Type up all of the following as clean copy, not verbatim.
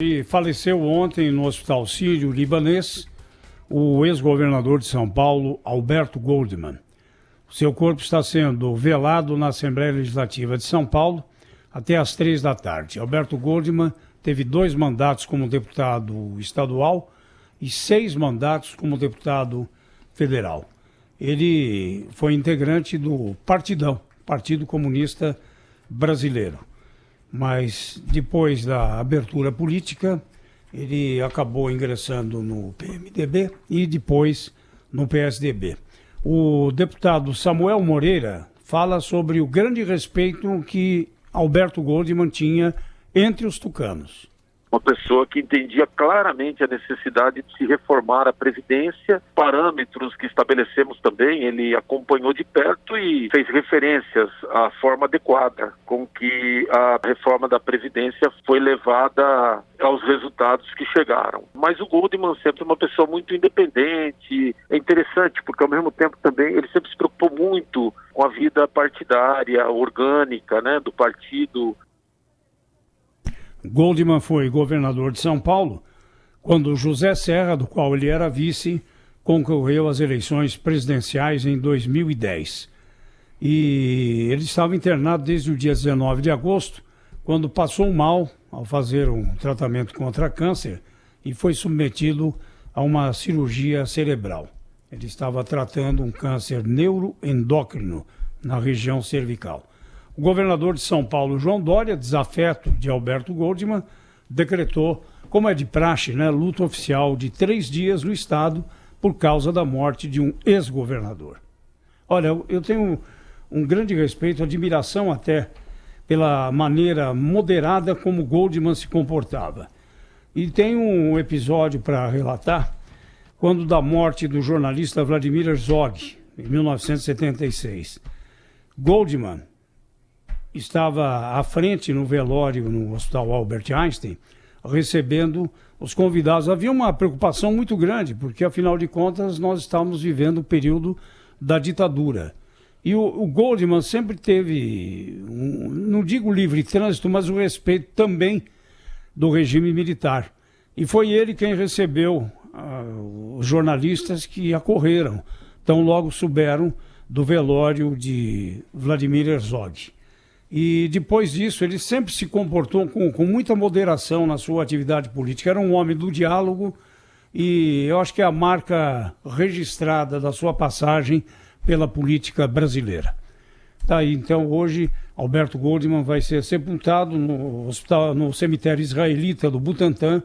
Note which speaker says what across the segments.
Speaker 1: E faleceu ontem no Hospital Sírio-Libanês o ex-governador de São Paulo, Alberto Goldman. O seu corpo está sendo velado na Assembleia Legislativa de São Paulo até às 15h. Alberto Goldman teve 2 mandatos como deputado estadual e 6 mandatos como deputado federal. Ele foi integrante do Partidão, Partido Comunista Brasileiro. Mas depois da abertura política, ele acabou ingressando no PMDB e depois no PSDB. O deputado Samuel Moreira fala sobre o grande respeito que Alberto Goldman tinha entre os tucanos.
Speaker 2: Uma pessoa que entendia claramente a necessidade de se reformar a Previdência, parâmetros que estabelecemos também, ele acompanhou de perto e fez referências à forma adequada com que a reforma da Previdência foi levada aos resultados que chegaram. Mas o Goldman sempre é uma pessoa muito independente, é interessante porque ao mesmo tempo também ele sempre se preocupou muito com a vida partidária, orgânica, do partido.
Speaker 1: Goldman foi governador de São Paulo quando José Serra, do qual ele era vice, concorreu às eleições presidenciais em 2010. E ele estava internado desde o dia 19 de agosto, quando passou mal ao fazer um tratamento contra câncer e foi submetido a uma cirurgia cerebral. Ele estava tratando um câncer neuroendócrino na região cervical. O governador de São Paulo, João Dória, desafeto de Alberto Goldman, decretou, como é de praxe, luto oficial de 3 dias no estado por causa da morte de um ex-governador. Olha, eu tenho um grande respeito, admiração até pela maneira moderada como Goldman se comportava. E tem um episódio para relatar, quando da morte do jornalista Vladimir Herzog, em 1976. Goldman estava à frente no velório no Hospital Albert Einstein, recebendo os convidados. Havia uma preocupação muito grande, porque, afinal de contas, nós estávamos vivendo o período da ditadura. E o Goldman sempre teve, não digo livre trânsito, mas o respeito também do regime militar. E foi ele quem recebeu os jornalistas que acorreram, tão logo souberam do velório de Vladimir Herzog. E depois disso, ele sempre se comportou com muita moderação na sua atividade política. Era um homem do diálogo e eu acho que é a marca registrada da sua passagem pela política brasileira. Tá aí, então, hoje, Alberto Goldman vai ser sepultado no cemitério israelita do Butantã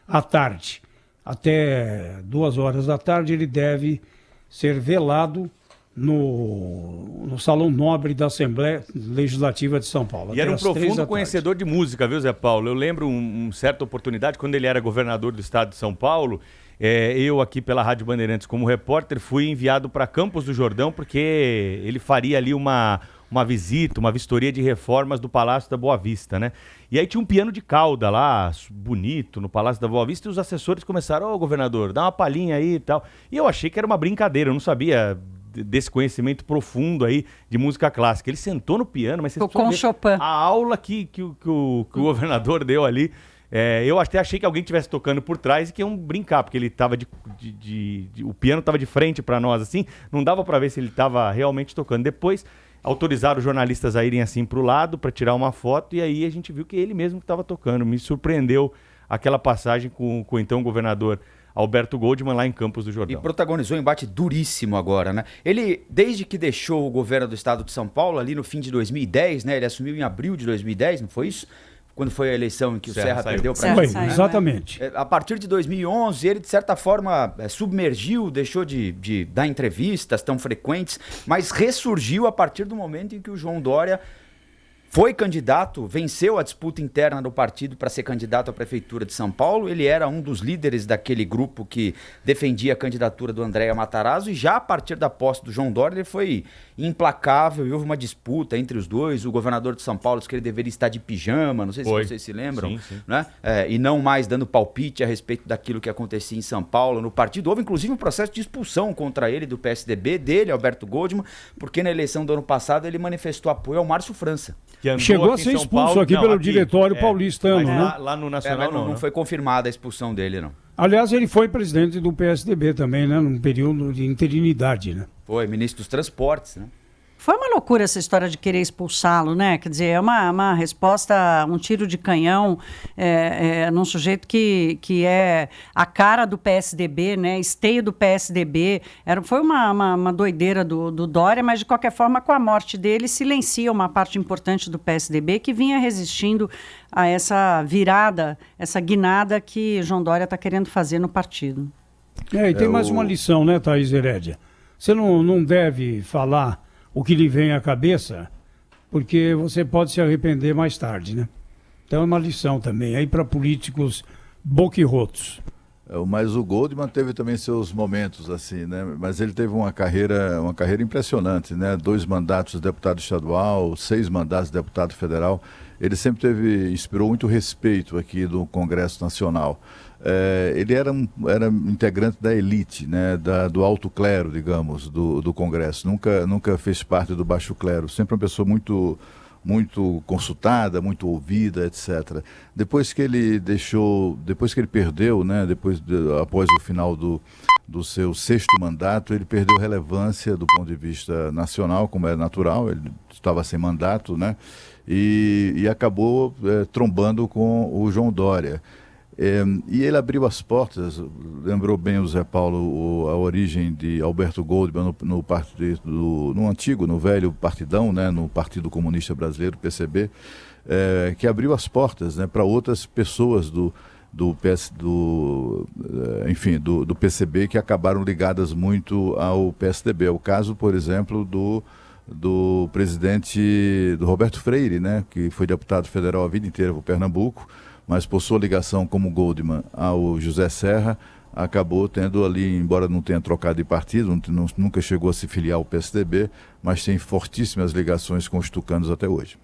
Speaker 1: à tarde. Até 2h da tarde ele deve ser velado no Salão Nobre da Assembleia Legislativa de São Paulo.
Speaker 3: E era um profundo conhecedor de música, viu, Zé Paulo? Eu lembro uma certa oportunidade, quando ele era governador do estado de São Paulo, eu aqui pela Rádio Bandeirantes como repórter fui enviado para Campos do Jordão porque ele faria ali uma visita, uma vistoria de reformas do Palácio da Boa Vista, né? E aí tinha um piano de cauda lá, bonito, no Palácio da Boa Vista, e os assessores começaram, governador, dá uma palhinha aí e tal. E eu achei que era uma brincadeira, eu não sabia desse conhecimento profundo aí de música clássica. Ele sentou no piano, mas vocês
Speaker 4: com Chopin.
Speaker 3: A aula que o governador deu ali. Eu até achei que alguém estivesse tocando por trás e que iam brincar, porque ele estava o piano estava de frente para nós, assim, não dava para ver se ele estava realmente tocando. Depois autorizaram os jornalistas a irem assim para o lado para tirar uma foto e aí a gente viu que ele mesmo estava tocando. Me surpreendeu aquela passagem com o então governador Alberto Goldman lá em Campos do Jordão.
Speaker 5: E protagonizou um embate duríssimo agora, né? Ele, desde que deixou o governo do estado de São Paulo, ali no fim de 2010, né? Ele assumiu em abril de 2010, não foi isso? Quando foi a eleição em que o Serra perdeu para
Speaker 1: ele. Exatamente.
Speaker 5: A partir de 2011, ele, de certa forma, submergiu, deixou de dar entrevistas tão frequentes, mas ressurgiu a partir do momento em que o João Dória foi candidato, venceu a disputa interna do partido para ser candidato à Prefeitura de São Paulo. Ele era um dos líderes daquele grupo que defendia a candidatura do Andréa Matarazzo e já a partir da posse do João Dória ele foi implacável, e houve uma disputa entre os dois. O governador de São Paulo disse que ele deveria estar de pijama, não sei se vocês se lembram,
Speaker 3: sim.
Speaker 5: né? E não mais dando palpite a respeito daquilo que acontecia em São Paulo, no partido. Houve inclusive um processo de expulsão contra ele do PSDB, dele, Alberto Goldman, porque na eleição do ano passado ele manifestou apoio ao Márcio França.
Speaker 1: Chegou a ser expulso aqui pelo diretório paulistano, né?
Speaker 3: Lá no Nacional
Speaker 5: não foi confirmada a expulsão dele, não.
Speaker 1: Aliás, ele foi presidente do PSDB também, né? Num período de interinidade, né?
Speaker 5: Foi ministro dos Transportes, né?
Speaker 4: Foi uma loucura essa história de querer expulsá-lo, né? Quer dizer, é uma resposta, um tiro de canhão num sujeito que é a cara do PSDB, né? Esteio do PSDB. Foi uma doideira do Dória, mas de qualquer forma, com a morte dele, silencia uma parte importante do PSDB que vinha resistindo a essa virada, essa guinada que João Dória está querendo fazer no partido.
Speaker 1: E tem mais uma lição, né, Thaís Herédia? Você não deve falar o que lhe vem à cabeça, porque você pode se arrepender mais tarde, né? Então é uma lição também, aí para políticos boquirrotos.
Speaker 6: Mas o Goldman teve também seus momentos assim, né? Mas ele teve uma carreira impressionante, né? 2 mandatos de deputado estadual, 6 mandatos de deputado federal. Ele sempre inspirou muito respeito aqui do Congresso Nacional. Ele era integrante da elite, né? Do alto clero, digamos, do Congresso. Nunca fez parte do baixo clero. Sempre uma pessoa muito consultada, muito ouvida, etc. Depois que ele perdeu, né, após o final do seu 6º mandato, ele perdeu relevância do ponto de vista nacional, como é natural, ele estava sem mandato, né, e acabou trombando com o João Dória. E ele abriu as portas, lembrou bem o Zé Paulo, a origem de Alberto Goldman no velho partidão, né, no Partido Comunista Brasileiro, PCB, que abriu as portas, né, para outras pessoas do PCB que acabaram ligadas muito ao PSDB. É o caso, por exemplo, do presidente do Roberto Freire, né, que foi deputado federal a vida inteira por Pernambuco, mas por sua ligação como Goldman ao José Serra, acabou tendo ali, embora não tenha trocado de partido, nunca chegou a se filiar ao PSDB, mas tem fortíssimas ligações com os tucanos até hoje.